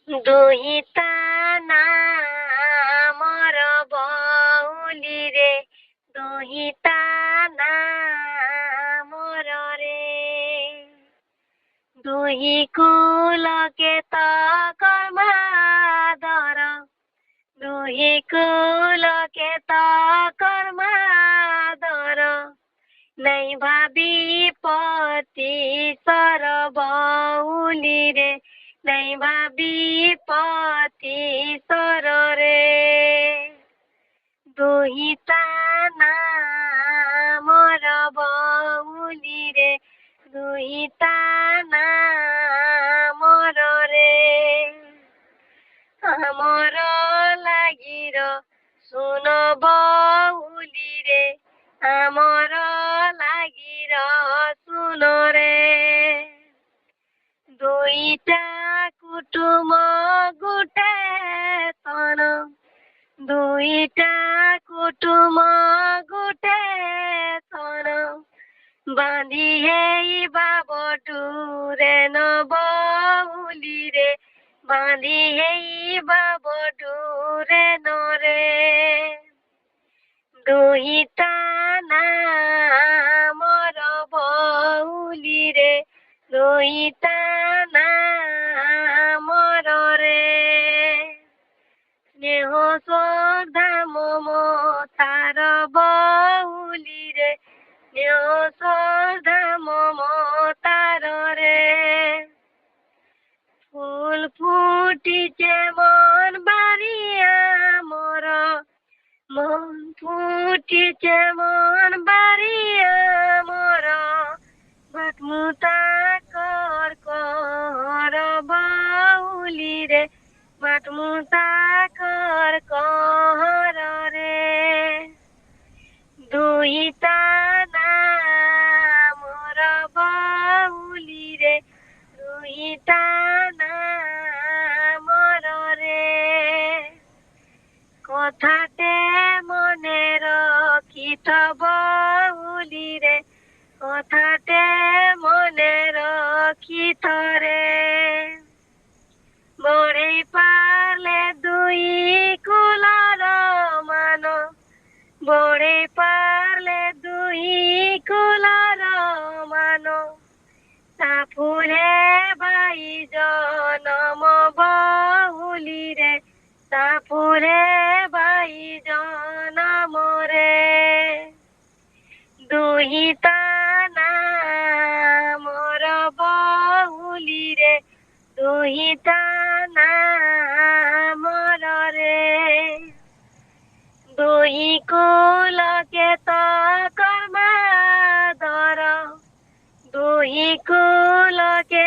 দুহিতা নামৰ বউলিৰে দুহিতা নামৰ ৰে দুহি কুলকে তকৰ মাদৰ দুহি কুলকে তকৰ মাদৰ নাই ভাবি পতি চৰ বউলিৰে নাই ভাবি পতি চৰৰে দুহিতা নামৰ বউলিৰে দুহিতা নামৰ ৰে আমার লাগির শুন বউলিরে আমার লাগির শুন রে দুইটা কুটুম গুটে তন দুইটা কুটুম গুটে তন বাঁধি হেই বাবটুরে নবউলিরে বাঁধি হেই বাবটুরে নরে দুহিতা নামৰ বউলিৰে দুহিতা নামৰ ৰে স্নেহ শ্ৰদ্ধা মমতাৰ বউলিৰে স্নেহ শ্ৰদ্ধা মমতাৰ ৰে ফুল ফুটিছে মন বাড়িয়া মোর মন ফুটিছে মন বাড়িয়া মোর বাটমুতা কর বাউলিরে বাটমুতা কর রে দুহিতা নামৰ বাউলিরে দুহিতা নামৰ ৰে কথাতে মনে ৰখি থব বউলিৰে কথাতে মনে ৰখি থৰে বঢ়ি পালে দুই কুলৰ মান বঢ়ি পালে দুই কুলৰ মান তাফুলে বাই জনম বউলিৰে তাফুলে বাই জনম ৰে দুহিতা নামৰ বউলিৰে দুহিতা নামৰ ৰে দুহি কুলকে তকৰ মাদৰ দুহি কুলকে